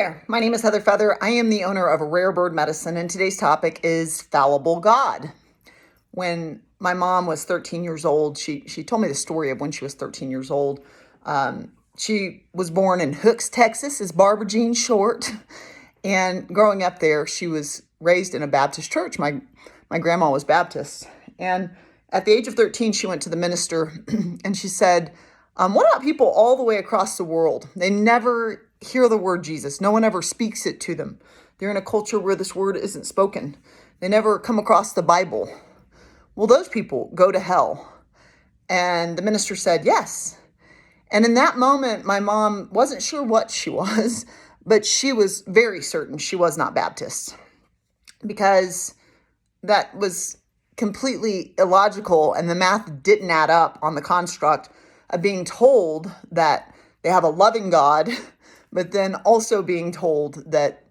there, my name is Heather Feather. I am the owner of Rare Bird Medicine, and today's topic is Fallible God. When my mom was 13 years old, she told me the story of when she was 13 years old. She was born in Hooks, Texas, as Barbara Jean Short, and growing up there, she was raised in a Baptist church. My grandma was Baptist, and at the age of 13, she went to the minister, and she said, what about people all the way across the world? They never hear the word Jesus. No one ever speaks it to them. They're in a culture where this word isn't spoken. They never come across the Bible. Will those people go to hell? And the minister said, yes. And in that moment, my mom wasn't sure what she was, but she was very certain she was not Baptist, because that was completely illogical, and the math didn't add up on the construct of being told that they have a loving God, but then also being told that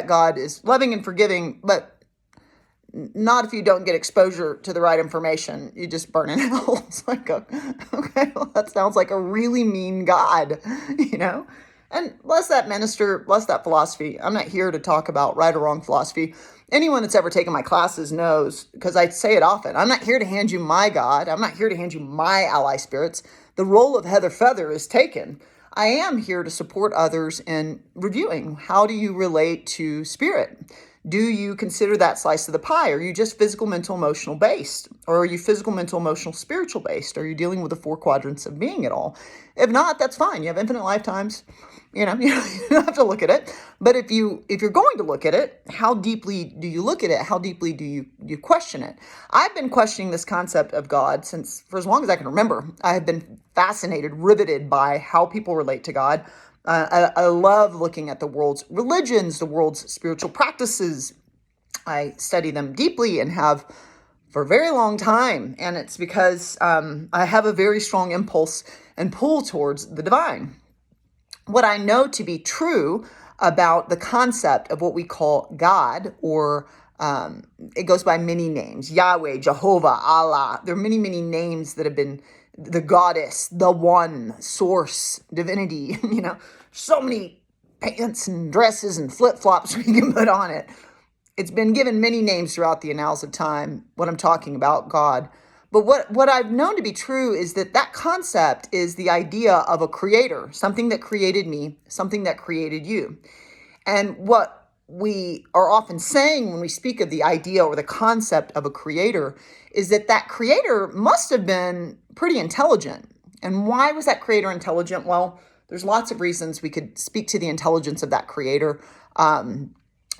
God is loving and forgiving, but not if you don't get exposure to the right information. You just burn in hell. It's like, okay, well, that sounds like a really mean God, And bless that minister, bless that philosophy. I'm not here to talk about right or wrong philosophy. Anyone that's ever taken my classes knows, because I say it often, I'm not here to hand you my God. I'm not here to hand you my ally spirits. The role of Heather Feather is taken. I am here to support others in reviewing. How do you relate to spirit? Do you consider that slice of the pie? Are you just physical, mental, emotional based? Or are you physical, mental, emotional, spiritual based? Are you dealing with the four quadrants of being at all? If not, that's fine. You have infinite lifetimes. You don't have to look at it. But if you're going to look at it, how deeply do you look at it? How deeply do you question it? I've been questioning this concept of God for as long as I can remember. I have been fascinated, riveted by how people relate to God. I love looking at the world's religions, the world's spiritual practices. I study them deeply and have for a very long time. And it's because I have a very strong impulse and pull towards the divine. What I know to be true about the concept of what we call God, or it goes by many names: Yahweh, Jehovah, Allah. There are many, many names that have been the goddess, the one, source, divinity, so many pants and dresses and flip-flops we can put on it. It's been given many names throughout the annals of time, what I'm talking about, God. But what I've known to be true is that concept is the idea of a creator, something that created me, something that created you. And what we are often saying when we speak of the idea or the concept of a creator is that creator must have been pretty intelligent. And why was that creator intelligent? Well, there's lots of reasons we could speak to the intelligence of that creator.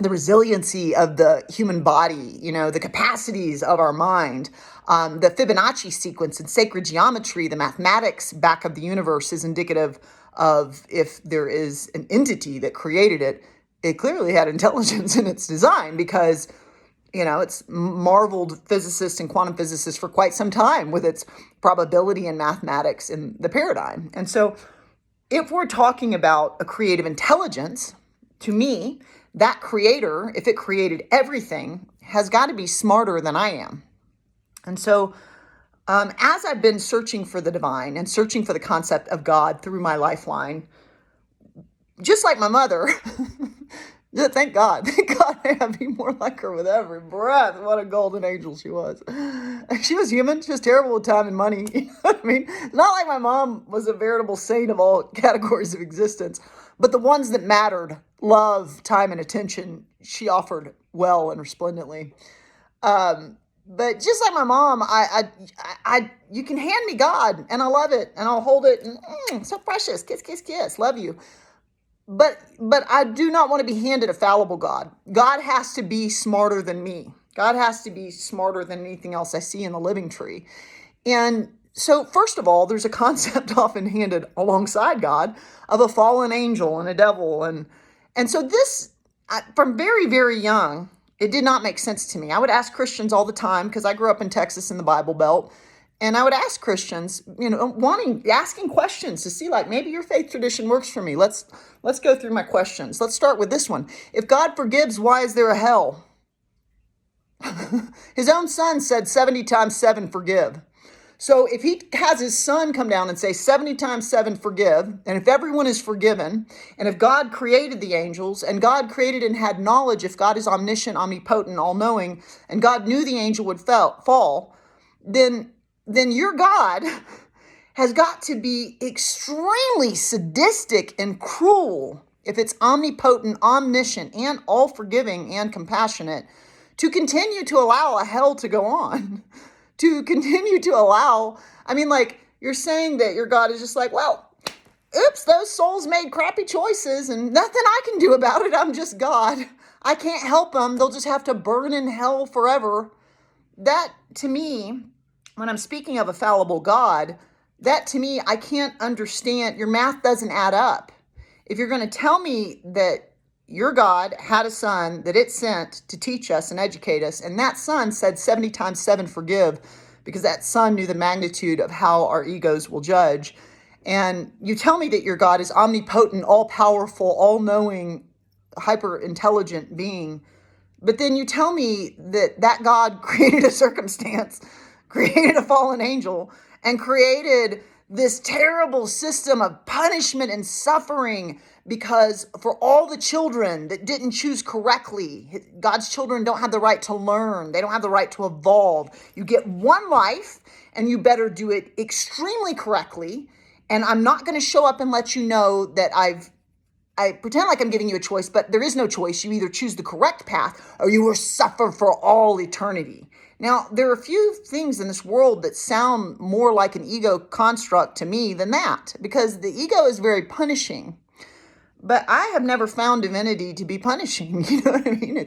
The resiliency of the human body, the capacities of our mind, the Fibonacci sequence in sacred geometry, the mathematics back of the universe is indicative of, if there is an entity that created it, it clearly had intelligence in its design, because, it's marveled physicists and quantum physicists for quite some time with its probability and mathematics in the paradigm. And so if we're talking about a creative intelligence, to me, that creator, if it created everything, has got to be smarter than I am. And so as I've been searching for the divine and searching for the concept of God through my lifeline, just like my mother, thank God I have been more like her with every breath. What a golden angel she was. She was human. She was terrible with time and money. You know what I mean? Not like my mom was a veritable saint of all categories of existence, but the ones that mattered, love, time, and attention, she offered well and resplendently. But just like my mom, you can hand me God, and I love it, and I'll hold it, and so precious, kiss, kiss, kiss, love you. But I do not want to be handed a fallible God. God has to be smarter than me. God has to be smarter than anything else I see in the living tree. And so, first of all, there's a concept often handed alongside God of a fallen angel and a devil. And so this, from very, very young, it did not make sense to me. I would ask Christians all the time, because I grew up in Texas in the Bible Belt, and I would ask Christians, asking questions to see, like, maybe your faith tradition works for me. Let's go through my questions. Let's start with this one. If God forgives, why is there a hell? His own son said 70 times 7 forgive. So if he has his son come down and say 70 times 7 forgive, and if everyone is forgiven, and if God created the angels, and God created and had knowledge, if God is omniscient, omnipotent, all-knowing, and God knew the angel would fall, then your God has got to be extremely sadistic and cruel if it's omnipotent, omniscient, and all-forgiving and compassionate to continue to allow a hell to go on. To continue to allow, I mean, like, you're saying that your God is just like, well, oops, those souls made crappy choices and nothing I can do about it. I'm just God. I can't help them. They'll just have to burn in hell forever. That, to me, when I'm speaking of a fallible God, that to me, I can't understand. Your math doesn't add up. If you're going to tell me that your God had a son that it sent to teach us and educate us, and that son said 70 times 7 forgive, because that son knew the magnitude of how our egos will judge. And you tell me that your God is omnipotent, all-powerful, all-knowing, hyper-intelligent being, but then you tell me that that God created a circumstance, created a fallen angel, and created this terrible system of punishment and suffering because for all the children that didn't choose correctly, God's children don't have the right to learn. They don't have the right to evolve. You get one life and you better do it extremely correctly. And I'm not going to show up and let you know that I pretend like I'm giving you a choice, but there is no choice. You either choose the correct path or you will suffer for all eternity. Now, there are a few things in this world that sound more like an ego construct to me than that, because the ego is very punishing. But I have never found divinity to be punishing. You know what I mean?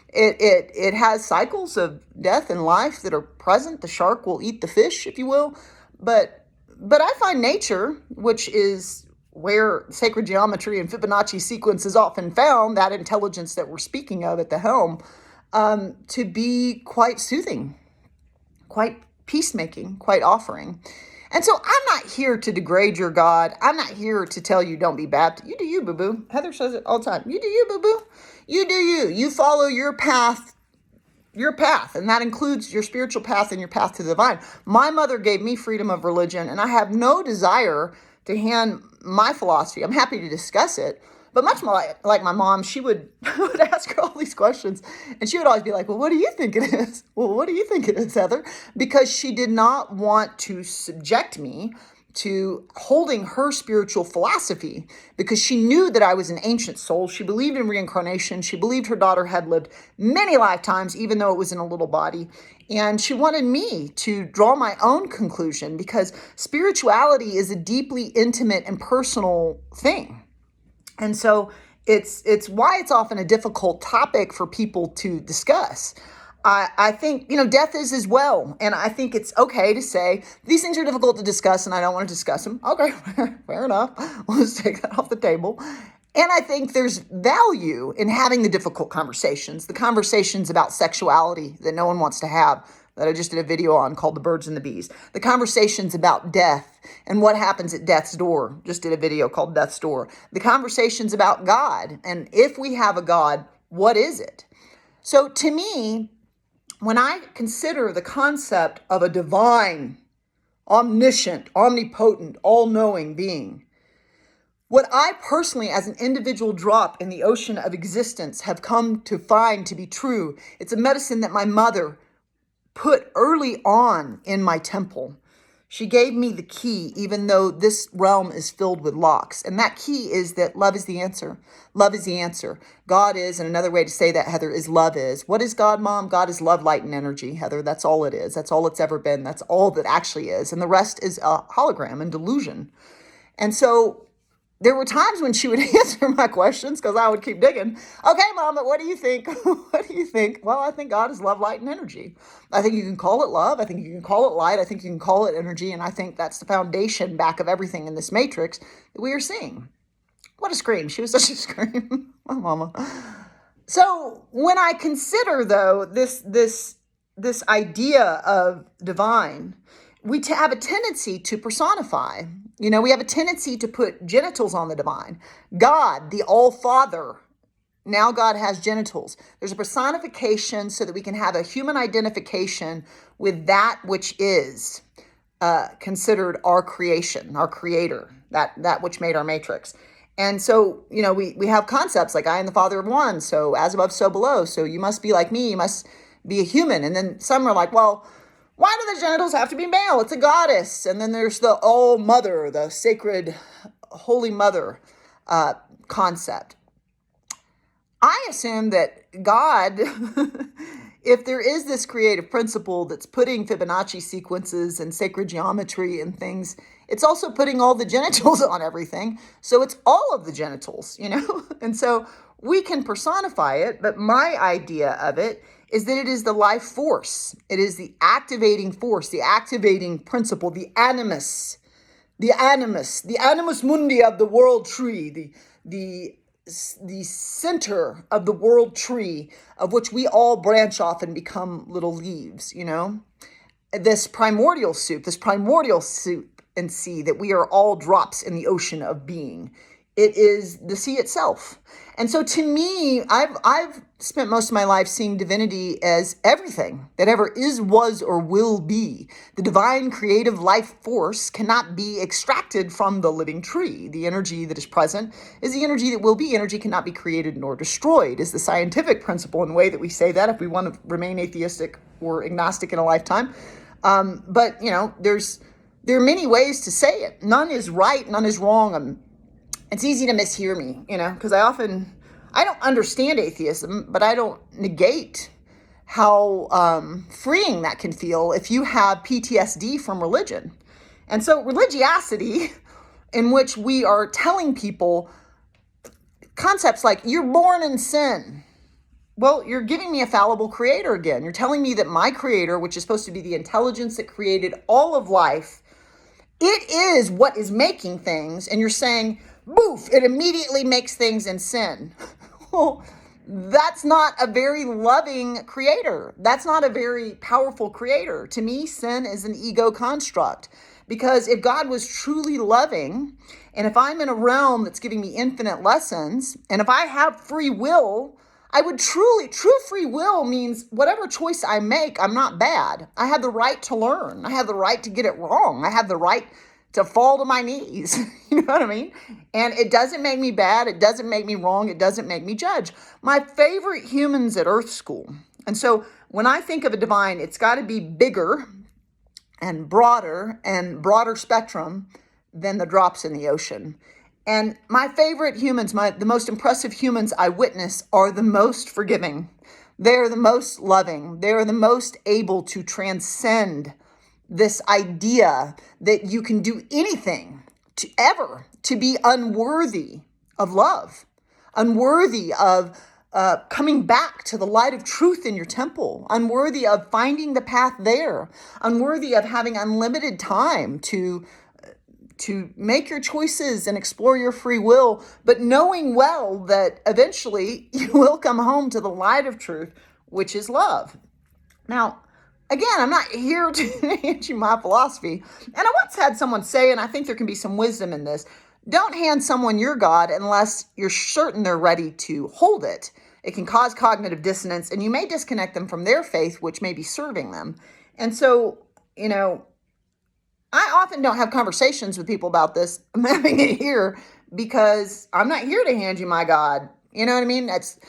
It has cycles of death and life that are present. The shark will eat the fish, if you will. But I find nature, which is where sacred geometry and Fibonacci sequence is often found, that intelligence that we're speaking of at the helm, to be quite soothing, quite peacemaking, quite offering. And so I'm not here to degrade your God. I'm not here to tell you don't be bad. You do you, boo-boo. Heather says it all the time. You do you, boo-boo. You do you. You follow your path, and that includes your spiritual path and your path to the divine. My mother gave me freedom of religion, and I have no desire to hand my philosophy. I'm happy to discuss it, but much more like my mom, she would ask her all these questions, and she would always be like, well, what do you think it is? Well, what do you think it is, Heather? Because she did not want to subject me to holding her spiritual philosophy, because she knew that I was an ancient soul. She believed in reincarnation. She believed her daughter had lived many lifetimes, even though it was in a little body. And she wanted me to draw my own conclusion, because spirituality is a deeply intimate and personal thing. And so it's why it's often a difficult topic for people to discuss. I think, death is as well. And I think it's okay to say these things are difficult to discuss and I don't want to discuss them. Okay, fair enough. Let's take that off the table. And I think there's value in having the difficult conversations, the conversations about sexuality that no one wants to have, that I just did a video on called The Birds and the Bees. The conversations about death and what happens at death's door. Just did a video called Death's Door. The conversations about God, and if we have a God, what is it? So to me, when I consider the concept of a divine, omniscient, omnipotent, all-knowing being, what I personally, as an individual drop in the ocean of existence, have come to find to be true, it's a medicine that my mother put early on in my temple. She gave me the key, even though this realm is filled with locks. And that key is that love is the answer. Love is the answer. God is, and another way to say that, Heather, is love is. What is God, Mom? God is love, light, and energy, Heather. That's all it is. That's all it's ever been. That's all that actually is. And the rest is a hologram and delusion. And so there were times when she would answer my questions because I would keep digging. Okay, Mom, but what do you think? What do you think? Well, I think God is love, light, and energy. I think you can call it love. I think you can call it light. I think you can call it energy. And I think that's the foundation back of everything in this matrix that we are seeing. What a scream. She was such a scream. My mama. So when I consider, though, this idea of divine, we have a tendency to personify. We have a tendency to put genitals on the divine. God, the All-Father, now God has genitals. There's a personification so that we can have a human identification with that which is. considered our creation, our creator, that which made our matrix. And so, we have concepts like I am the father of one, so as above, so below. So you must be like me, you must be a human. And then some are like, well, why do the genitals have to be male? It's a goddess. And then there's the all mother, the sacred holy mother concept. I assume that God, if there is this creative principle that's putting Fibonacci sequences and sacred geometry and things, it's also putting all the genitals on everything. So it's all of the genitals, And so we can personify it, but my idea of it is that it is the life force. It is the activating force, the activating principle, the animus mundi of the world tree, the center of the world tree, of which we all branch off and become little leaves, This primordial soup and sea, that we are all drops in the ocean of being. It is the sea itself. And so to me, I've spent most of my life seeing divinity as everything that ever is, was, or will be. The divine creative life force cannot be extracted from the living tree. The energy that is present is the energy that will be. Energy cannot be created nor destroyed, is the scientific principle and way that we say that if we want to remain atheistic or agnostic in a lifetime. But there are many ways to say it. None is right, none is wrong. It's easy to mishear me, because I don't understand atheism, but I don't negate how freeing that can feel if you have PTSD from religion. And so religiosity, in which we are telling people concepts like, you're born in sin. Well, you're giving me a fallible creator again. You're telling me that my creator, which is supposed to be the intelligence that created all of life, it is what is making things. And you're saying, boof, it immediately makes things in sin. Well, that's not a very loving creator. That's not a very powerful creator. To me, sin is an ego construct. Because if God was truly loving, and if I'm in a realm that's giving me infinite lessons, and if I have free will, I would true free will means whatever choice I make, I'm not bad. I have the right to learn. I have the right to get it wrong. I have the right to fall to my knees. You know what I mean? And it doesn't make me bad. It doesn't make me wrong. It doesn't make me judge. My favorite humans at Earth School. And so when I think of a divine, it's got to be bigger and broader spectrum than the drops in the ocean. And my favorite humans, the most impressive humans I witness, are the most forgiving. They're the most loving. They're the most able to transcend this idea that you can do anything to be unworthy of love, unworthy of coming back to the light of truth in your temple, unworthy of finding the path there, unworthy of having unlimited time to make your choices and explore your free will, but knowing well that eventually you will come home to the light of truth, which is love. Now, again, I'm not here to hand you my philosophy. And I once had someone say, and I think there can be some wisdom in this, don't hand someone your God unless you're certain they're ready to hold it. It can cause cognitive dissonance, and you may disconnect them from their faith, which may be serving them. And so, I often don't have conversations with people about this. I'm having it here because I'm not here to hand you my God. You know what I mean? That's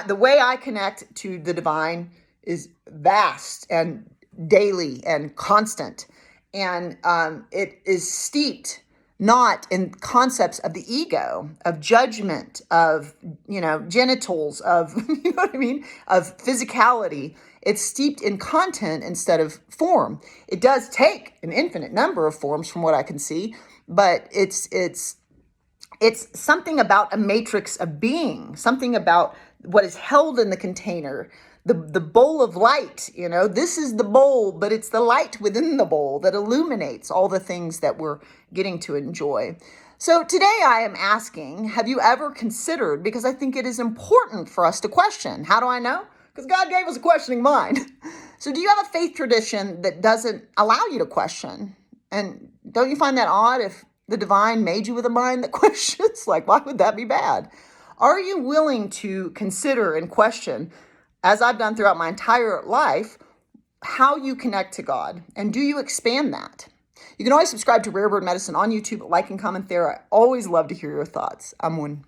the way I connect to the divine is vast and daily and constant. And it is steeped not in concepts of the ego, of judgment, of, genitals, of, you know what I mean, of physicality. It's steeped in content instead of form. It does take an infinite number of forms from what I can see, but it's something about a matrix of being, something about what is held in the container, the bowl of light. This is the bowl, but it's the light within the bowl that illuminates all the things that we're getting to enjoy. So today I am asking, have you ever considered, because I think it is important for us to question. How do I know? Because God gave us a questioning mind. So do you have a faith tradition that doesn't allow you to question? And don't you find that odd if the divine made you with a mind that questions? Like, why would that be bad? Are you willing to consider and question, as I've done throughout my entire life, how you connect to God? And do you expand that? You can always subscribe to Rare Bird Medicine on YouTube, like and comment there. I always love to hear your thoughts. I'm Wynn.